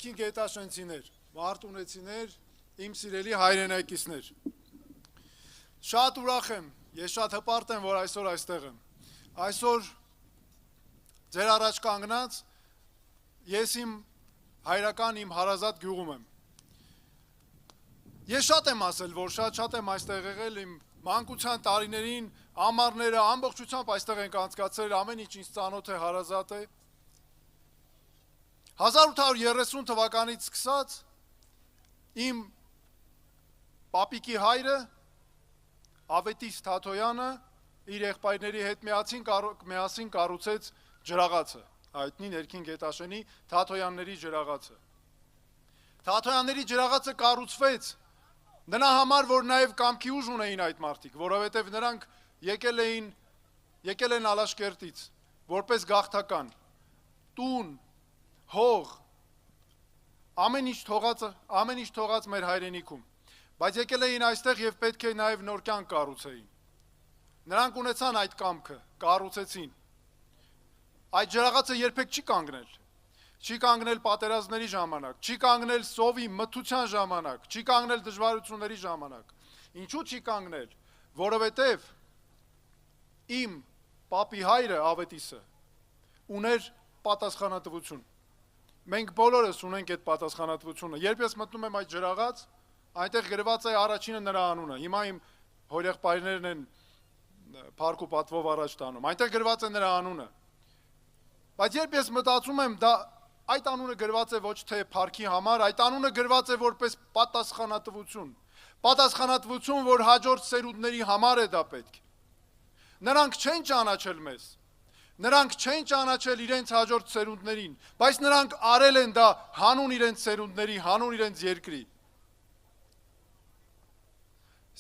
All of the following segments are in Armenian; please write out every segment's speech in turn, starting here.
Ներքին գետաշենցիներ, մարտունեցիներ, իմ սիրելի հայրենակիցներ։ Շատ ուրախ եմ, ես շատ հպարտ եմ, որ այսօր այստեղ եմ։ Այսօր ձեր առաջ կանգնած ես իմ հայրական իմ հարազատ գյուղում եմ։ Ես շատ եմ ասել, որ շատ եմ այստեղ եղել իմ մանկության տարիներին, ամառները ամբողջությամբ այստեղ ենք անցկացրել, ամեն ինչ ինձ ծանոթ է, հարազատ է։ 1830 թվականից սկսած իմ պապիկի հայրը Ավետիս Թաթոյանը իր եղբայրների հետ միասին կառուցեց ջրաղացը, հայտնի Ներքին գետաշենի Թաթոյանների ջրաղացը։ Թաթոյանների ջրաղացը կառուցվեց նրա համար, որ նաև կամքի ուժ ունեին այդ մարդիկ, որովհետև նրանք եկել են Ալաշկերտից, որպես գաղթական, տուն, հող, ամեն ինչ թողած մեր հայրենիքում, բայց եկել էին այստեղ և պետք է նաև նոր կյանք կառուցեին։ Նրանք ունեցան այդ կամքը, կառուցեցին։ Այդ ջրաղացը երբեք չի կանգնել։ Չի կանգնել պատերազմների ժամանակ, չի կանգնել սովի մթության ժամանակ, չի կանգնել դժվարությունների ժամանակ։ Ինչու չի կանգնել, որովհետև իմ պապի հայրը Ավետիսը ուներ պատասխանատվություն։ Մենք բոլորս ունենք այդ պատասխանատվությունը։ Երբ ես մտնում եմ այդ ջրաղաց, այնտեղ գրված է առաջինը նրա անունը։ Հիմա իմ հորեղբայրներն են փառք ու պատվով առաջ տանում։ Այնտեղ գրված է նրա անունը։ Բայց երբ ես մտածում եմ, այդ անունը գրված է ոչ թե փառքի համար, այդ անունը գրված է որպես պատասխանատվություն։ Պատասխանատվություն, որ հաջորդ սերունդների համար է դա պետք։ Նրանք չեն ճանաչել մեզ։ Նրանք չեն ճանաչել իրենց հաջորդ սերունդներին, բայց նրանք արել են դա հանուն իրենց սերունդների, հանուն իրենց երկրի։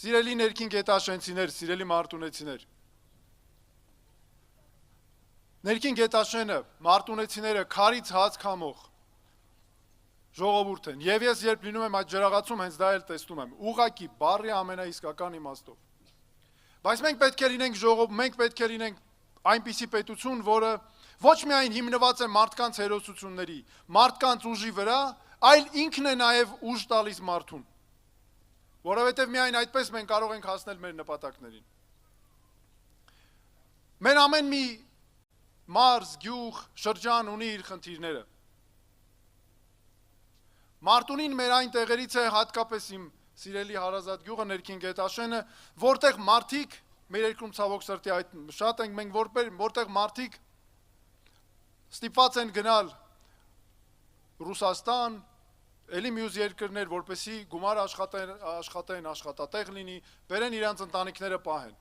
Սիրելի ներքին գետաշենցիներ, սիրելի մարտունեցիներ։ Ներքին գետաշենը, մարտունեցիները քարից հաց քամող ժողովուրդ են, և ես երբ լինում եմ այդ ջրաղացում, հենց դա էլ տեսնում եմ, ուղղակի բառի ամենաիսկական իմաստով։ Բայց մենք պետք է լինենք այնպիսի պետություն, որը ոչ միայն հիմնված է մարդկանց հերոսությունների, մարդկանց ուժի վրա, այլ ինքն է նաև ուժ տալիս մարդուն, որովհետև միայն այդպես մենք կարող ենք հասնել մեր նպատակներին։ Մեր ամեն մի մարզ, գյուղ, շրջան ունի իր խնդիրները։ Մարտունին մեր այն տեղերից է հատկապես իմ սիրելի հարազատ գյուղը Ներքին գետաշենը, որտեղ մարդիկ, մեր երկրում ցավոք սրտի այդ շատ ենք մենք, որտեղ մարդիկ ստիպված են գնալ Ռուսաստան, էլի մյուս երկրներ, որպեսզի գումար աշխատեն, աշխատատեղ լինի, բերեն իրանց ընտանիքները պահեն։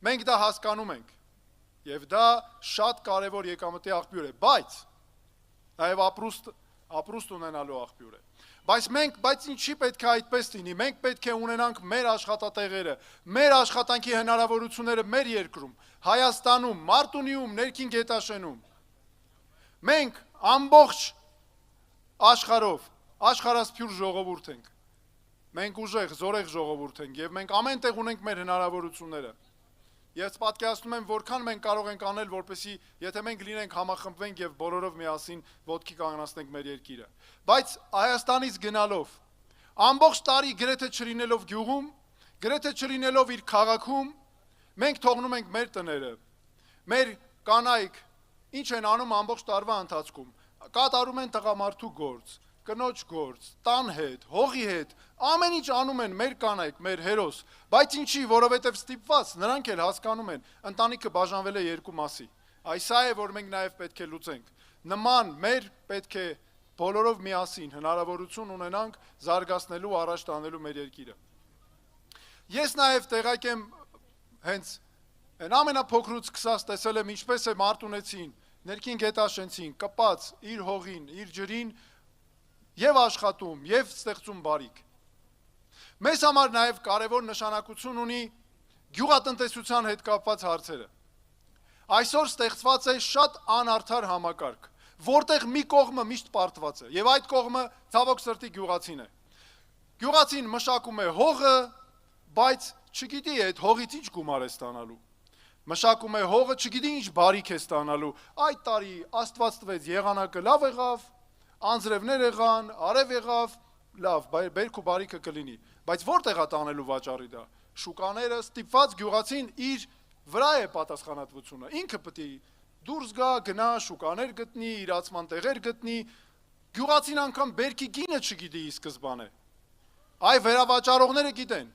Մենք դա հասկանում ենք, և դա շատ կարևոր եկամտի աղբյուր է, բայց նաև ապրուստ ունենալու աղբյուր է։ Բայց ինչի պետք է այդպես լինի, մենք պետք է ունենանք մեր աշխատատեղերը, մեր աշխատանքի հնարավորությունները մեր երկրում, Հայաստանում, Մարտունիում, Ներքին գետաշենում։ Մենք ամբողջ աշխարհով աշխարհասփյուր ժողովուրդ ենք։ Մենք ուժեղ, զորեղ ժողովուրդ ենք և մենք ամեն տեղ ունենք մեր հնարավորությունները։ Ես պատկերացնում եմ, որքան մենք կարող ենք անել, որպեսզի եթե մենք լինենք համախմբվենք և բոլորով միասին ոտքի կանգնացնենք մեր երկիրը։ Բայց Հայաստանից գնալով, ամբողջ տարի գրեթե չլինելով գյուղում, գրեթե չլինելով իր քաղաքում, մենք թողնում ենք մեր տները, մեր կանայք ինչ են անում ամբողջ տարվա ընթացքում, կատարում են տղամարդու գործ, կնոջ գործ, տան հետ, հողի հետ, ամեն ինչ անում են մեր կանայք, մեր հերոս, բայց ինչի, որովհետև ստիպված, նրանք էլ հասկանում են, ընտանիքը բաժանվել է երկու մասի, այս է, որ մենք նաև պետք է լուծենք, նման մեր պետք է բոլորով միասին հնարավորություն ունենանք զարգացնելու, առաջ տանելու մեր երկիրը։ Ես նաև տեղակ եմ հենց այն ամենափոքրուց սկսած տեսել եմ ինչպես է մարտունեցին, Ներքին գետաշենցին, կպած իր հողին, իր ջրին և աշխատում, և ստեղծում բարիք։ Մեզ համար նաև կարևոր նշանակություն ունի գյուղատնտեսության հետ կապված հարցերը։ Այսօր ստեղծված է շատ անարդար համակարգ, որտեղ մի կողմը միշտ պարտված է, և այդ կողմը ցավոք սրտի գյուղացին է։ Գյուղացին մշակում է հողը, բայց չգիտի այդ հողից ինչ գումար է ստանալու։ Մշակում է հողը, չգիտի ինչ բարիք է ստանալու։ Այդ տարի Աստված տվեց եղանակը լավ եղավ, անձրևներ եղան, արև եղավ, լավ, բերք ու բարիքը կլինի, բայց որտեղ է տանելու վաճառի դա։ Շուկաները ստիպված գյուղացին իր վրա է պատասխանատվությունը, ինքը պետք է դուրս գա, գնա, շուկաներ գտնի, իրացման տեղեր գտնի, գյուղացին անգամ բերքի գինը չգիտի ի սկզբանե, այ վերավաճառողները գիտեն,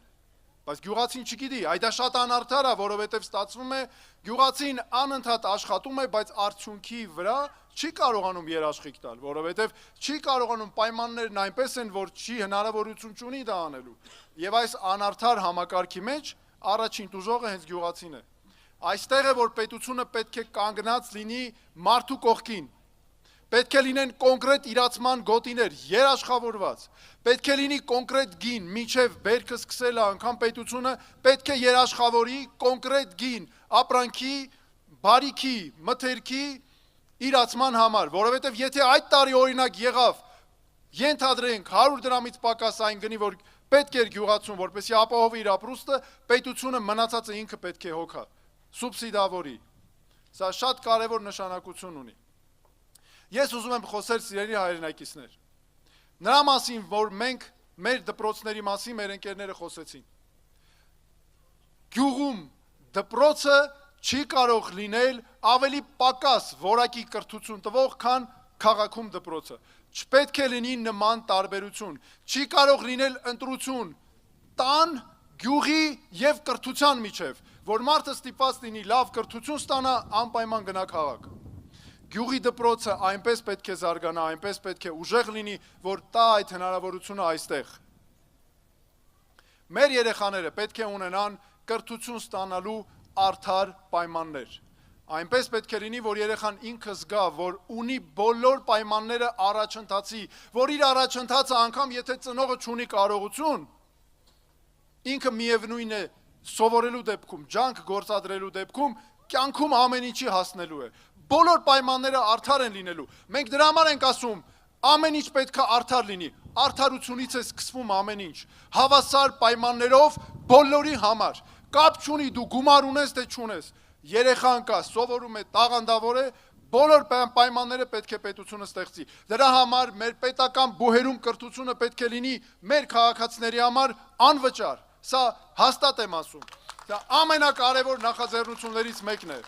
բայց գյուղացին չգիտի, այ դա շատ անարդար է, որովհետև ստացվում է գյուղացին անընդհատ աշխատում է, բայց արդյունքի վրա չի կարողանում երաշխիք տալ, որովհետև չի կարողանում պայմաններն այնպես են, որ չի հնարավորություն չունի դա անելու։ Եվ այս անարդար համակարգի մեջ առաջին տուժողը հենց գյուղացին է։ Այստեղ է, որ պետությունը պետք է կանգնած լինի մարդու կողքին։ Պետք է լինեն կոնկրետ իրացման գոտիներ, երաշխավորված, պետք է լինի կոնկրետ գին, մինչև բերքը սկսելը անգամ պետությունը պետք է երաշխավորի կոնկրետ գին, ապրանքի, բարիքի, մթերքի իրացման համար, որովհետև եթե այդ տարի օրինակ եղավ, ենթադրենք 100 դրամից պակաս այն գնի, որ պետք էր գյուղացուն, որպեսզի ապահովի իր ապրուստը, պետությունը մնացածը ինքը պետք է հոգա, սուբսիդավորի։ Սա շատ կարևոր նշանակություն ունի։ Ես ուզում եմ խոսել սիրելի հայրենակիցներ, նրա մասին, որ մենք մեր դպրոցների մասին մեր ընկերները խոսեցին։ Գյուղում դպրոցը չի կարող լինել ավելի պակաս որակի կրթություն տվող, քան քաղաքում դպրոցը։ Չպետք է լինի նման տարբերություն, չի կարող լինել ընտրություն տան, գյուղի և կրթության միջև, որ մարդը ստիպված լինի լավ կրթություն ստանա, անպայման գնա քաղաք։ Գյուղի դպրոցը այնպես պետք է զարգանա, այնպես պետք է ուժեղ լինի, որ տա այդ հնարավորությունը այստեղ։ Մեր երեխաները պետք է ունենան կրթություն ստանալու արդար պայմաններ։ Այնպես պետք է լինի, որ երեխան ինքը զգա, որ ունի բոլոր պայմանները առաջընթացի, որ իր առաջընթացը անգամ եթե ծնողը չունի կարողություն, ինքը միևնույն է սովորելու դեպքում, ջանք գործադրելու դեպքում, կյանքում ամեն ինչի հասնելու է։ Բոլոր պայմանները արդար են լինելու։ Մենք դրա համար ենք ասում, ամեն ինչ պետք է արդար լինի։ Արդարությունից է սկսվում ամեն ինչ։ Հավասար պայմաններով բոլորի համար։ Կապ չունի դու գումար ունես թե չունես։ Երեխան կա, սովորում է, տաղանդավոր է, բոլոր պայմանները պետք է պետությունը ստեղծի։ Դրա համար մեր պետական բուհերում կրթությունը պետք է լինի մեր քաղաքացիների համար անվճար։ Սա հաստատ եմ ասում։ Դա ամենակարևոր նախաձեռնություններից մեկն է։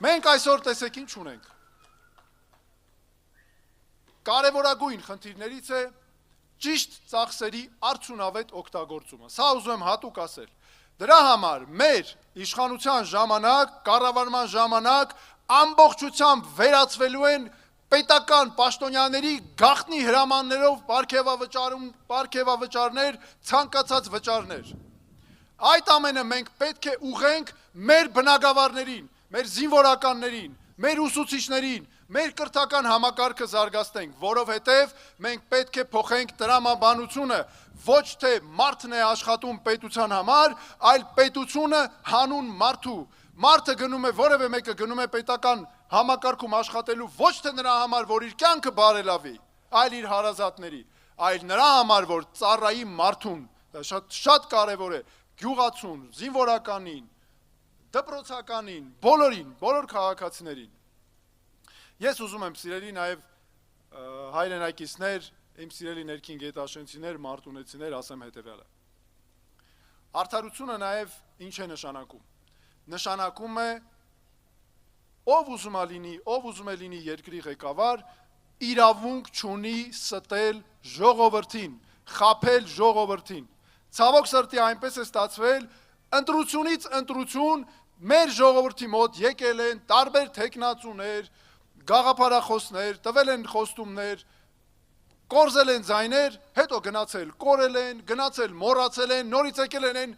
Մենք այսօր տեսեք ինչ ունենք։ Կարևորագույն խնդիրներից է ճիշտ ծախսերի արդյունավետ օգտագործումը։ Սա ուզում եմ հատուկ ասել։ Դրա համար մեր իշխանության ժամանակ, կառավարման ժամանակ ամբողջությամբ վերածվելու են պետական պաշտոնյաների գաղտնի հրամաններով պարգևավճարներ, ցանկացած վճարներ։ Այդ ամենը մենք պետք է ուղենք մեր բնակավարներին, մեր զինվորականներին, մեր ուսուցիչներին, մեր կրթական համակարգը զարգացնենք, որովհետև մենք պետք է փոխենք տրամաբանությունը, ոչ թե մարդն է աշխատում պետության համար, այլ պետությունը հանուն մարդու։ Մարդը գնում է, որևէ մեկը գնում է պետական համակարգում աշխատելու ոչ թե նրա համար, որ իր կյանքը բարելավի, այլ իր հարազատների, այլ նրա համար, որ ծառայի մարդուն, դա շատ կարևոր է, գյուղացուն, զինվորականին, դպրոցականին, բոլորին, բոլոր քաղաքացիներին։ Ես ուզում եմ սիրելի նաև հայրենակիցներ, իմ սիրելի ներքին գետաշենցիներ, մարտունեցիներ, ասեմ հետևյալը։ Արդարությունը նաև ինչ է նշանակում։ Նշանակում է ով ուզում է լինի երկրի ղեկավար, իրավունք չունի ստել ժողովրդին, խաբել ժողովրդին։ Ցավոք սրտի այնպես է ստացվել, ընտրությունից ընտրություն մեր ժողովրդի մոտ եկել են տարբեր թեկնածուներ, գաղափարախոսներ, տվել են խոստումներ, կորզել են ձայներ, հետո գնացել կորել են, գնացել մոռացել են, նորից եկել են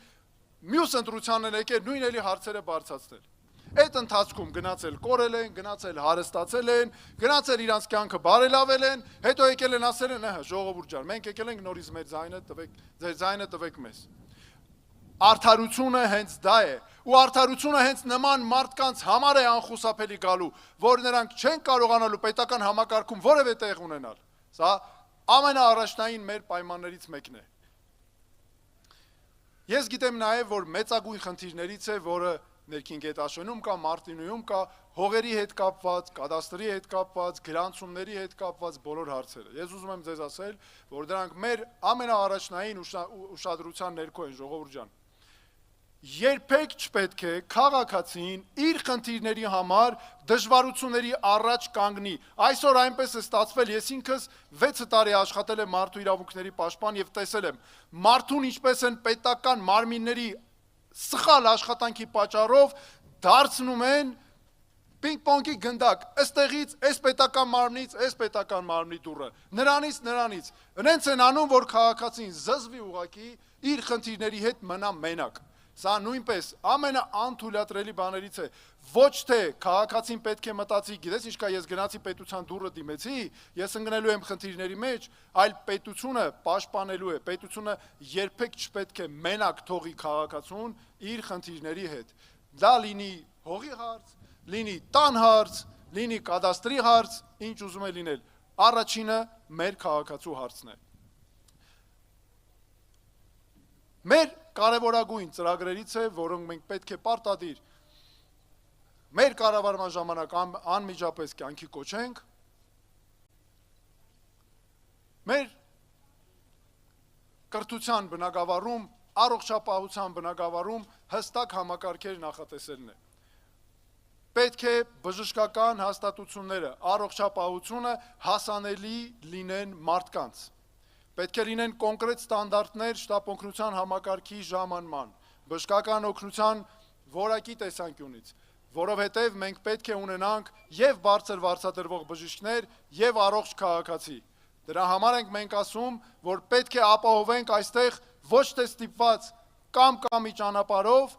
մյուս ընտրությանն են եկել նույն էլի հարցերը բարձրացնել։ Այդ ընթացքում գնացել կորել են, գնացել հարստացել են, գնացել իրանց կյանքը բարելավել են, հետո եկել են ասել են, ժողովուրդ ջան, մենք եկել ենք նորից մեր ձայնը տվեք մեզ։ Արդարությունը հենց դա է, ու արդարությունը հենց նման մարդկանց համար է անխուսափելի գալու, որ նրանք չեն կարողանալու պետական համակարգում որևէ տեղ ունենալ։ Սա ամենաառաջնային մեր պայմաններից մեկն է։ Ես գիտեմ նաև, որ մեծագույն խնդիրներից է, որը ներքին գետաշենում կա, Մարտինոյում կա, հողերի հետ կապված, կադաստրի հետ կապված, գրանցումների հետ կապված բոլոր հարցերը։ Ես ուզում եմ ձեզ ասել, որ դրանք մեր ամենաառաջնային ուշադրության ներքո են, ժողովուրդ ջան։ Երբեք չպետք է քաղաքացին իր խնդիրների համար դժվարությունների առաջ կանգնի։ Այսօր այնպես է ստացվել, ես ինքս 6 տարի աշխատել եմ մարդու իրավունքների պաշտպան եւ տեսել եմ մարդուն ինչպես են պետական մարմինների սխալ աշխատանքի պատճառով դարձնում են պինգ-պոնգի գնդակ, ըստեղից, այս պետական մարմնից, այս պետական մարմնի դուռը, նրանից, հենց են անում, որ քաղաքացին զզվի ուղակի իր խնդիրների հետ մնա մենակ։ Սա նույնպես ամենաանթույլատրելի բաներից է, ոչ թե քաղաքացին պետք է մտածի, գիտես ինչ կա, ես գնացի պետության դուռը դիմեցի, ես ընկնելու եմ խնդիրների մեջ, այլ պետությունը պաշտպանելու է, պետությունը երբեք չպետք է մենակ թողի քաղաքացուն իր խնդիրների հետ։ Դա լինի հողի հարց, լինի տան հարց, լինի կադաստրի հարց, ինչ ուզում է լինել, առաջինը մեր քաղաքացու հարցն է։ Մեր կարևորագույն ծրագրերից է, որոնք մենք պետք է պարտադիր մեր կառավարման ժամանակ անմիջապես կյանքի կոչենք, մեր կրթության բնագավառում, առողջապահության բնագավառում հստակ համակարգեր նախատեսելն է։ Պետք է բժշկական հաստատությունները, առողջապահությունը հասանելի լինեն մարդկանց։ Պետք է լինեն կոնկրետ ստանդարտներ շտապօգնության համակարգի ժամանման, բժշկական օգնության որակի տեսանկյունից, որովհետև մենք պետք է ունենանք եւ բարձր վարձատրվող բժիշկներ եւ առողջ քաղաքացի։ Դրա համար ենք մենք ասում, որ պետք է ապահովենք այստեղ ոչ թե ստիպված կամ-կամի ճանապարհով,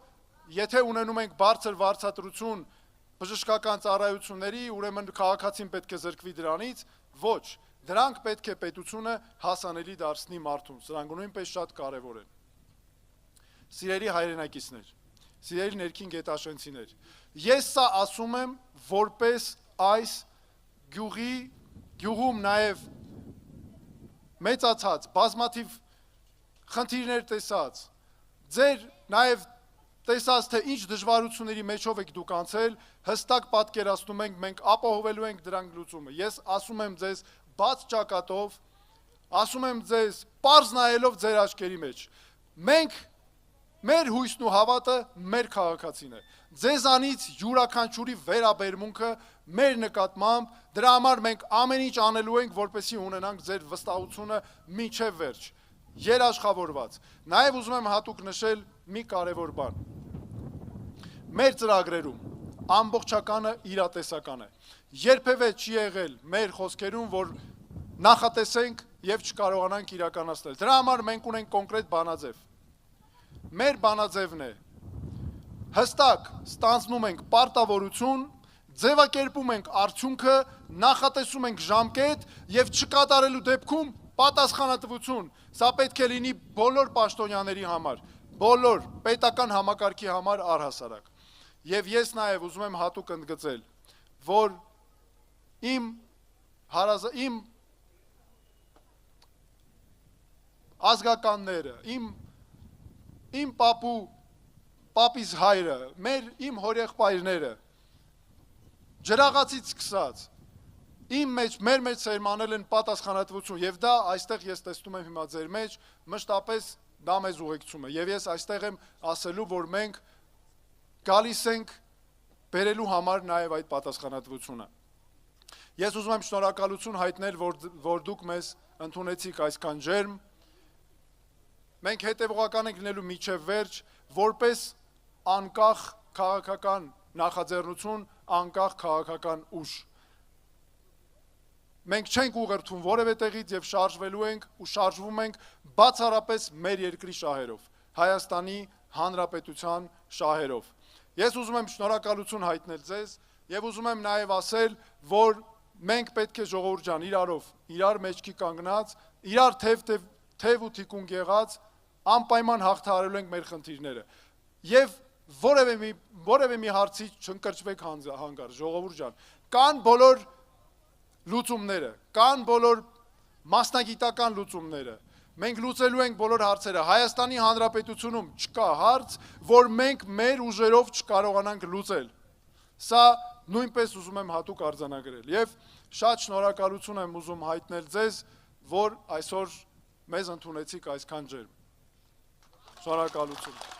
եթե ունենում ենք բարձր վարձատրություն բժշկական ծառայությունների, ուրեմն քաղաքացին պետք է զրկվի դրանից, ոչ, դրանք պետք է պետությունը հասանելի դարձնի մարդուն, սրանք նույնպես շատ կարևոր են։ Սիրելի հայրենակիցներ, սիրելի ներքին գետաշենցիներ, ես սա ասում եմ որպես այս գյուղում նաև մեծացած, բազմաթիվ խնդիրներ տեսած, ձեր նաև տեսած թե ինչ դժվարությունների մեջով եք դուք անցել, հստակ պատկերացնում ենք, մենք ապահովելու ենք դրանք լուծումը։ Ես ասում եմ ձեզ բաց ճակատով, ասում եմ ձեզ պարզ նայելով ձեր աչքերի մեջ։ Մենք, մեր հույսն ու հավատը մեր քաղաքացին է։ Ձեզանից յուրաքանչյուրի վերաբերմունքը մեր նկատմամբ, դրա համար մենք ամեն ինչ անելու ենք, որպեսզի ունենանք ձեր վստահությունը մինչև վերջ։ Երաշխավորված։ Նաև ուզում եմ հատուկ նշել մի կարևոր բան։ Մեր ծրագրերում ամբողջականը իրատեսական է։ Երբևէ չի եղել մեր խոսքերում, որ նախատեսենք եւ չկարողանանք իրականացնել։ Դրա համար մենք ունենք կոնկրետ բանաձև։ Մեր բանաձևն է հստակ ստանձնում ենք պարտավորություն, ձևակերպում ենք արդյունքը, նախատեսում ենք ժամկետ եւ չկատարելու դեպքում պատասխանատվություն։ Սա պետք է լինի բոլոր պաշտոնյաների համար, բոլոր պետական համակարգի համար առհասարակ։ Եվ ես նաև ուզում եմ հատուկ ընդգծել, որ իմ ազգականները, իմ պապիս հայրը, իմ հորեղբայրները, ջրաղացից սկսած, մեր մեջ սերմանել են պատասխանատվություն, եւ դա այստեղ ես տեսնում եմ հիմա ձեր մեջ, մշտապես դա մեզ ուղեկցում է, եւ ես այստեղ եմ ասելու, որ մենք գալիս ենք բերելու համար նաև այդ պատասխանատվությունը։ Ես ուզում եմ շնորհակալություն հայտնել, որ դուք մեզ ընդունեցիք այսքան ջերմ։ Մենք հետևողական ենք լինելու մինչև վերջ, որպես անկախ քաղաքական նախաձեռնություն, անկախ քաղաքական ուժ։ Մենք չենք ուղղորդվում որևէ տեղից եւ շարժվելու ենք ու շարժվում ենք բացառապես մեր երկրի շահերով, Հայաստանի Հանրապետության շահերով։ Ես ուզում եմ շնորհակալություն հայտնել ձեզ եւ ուզում եմ նաեւ ասել, որ մենք պետք է ժողովուրդ ջան իրար մեջքի կանգնած, իրար թև ու թիկունք եղած անպայման հաղթահարելու ենք մեր խնդիրները։ Եվ որևէ մի հարցից չընկճվեք հանգար, ժողովուրդ ջան։ Կան բոլոր լուծումները, կան բոլոր մասնագիտական լուծումները։ Մենք լուծելու ենք բոլոր հարցերը։ Հայաստանի Հանրապետությունում չկա հարց, որ մենք մեր ուժերով չկարողանանք լուծել։ Սա նույնպես ուզում եմ հատուկ արձանագրել եւ շատ շնորհակալություն եմ ուզում հայտնել ձեզ, որ այսօր մեզ ընդունեցիք այսքան ջերմ։ Շնորհակալություն։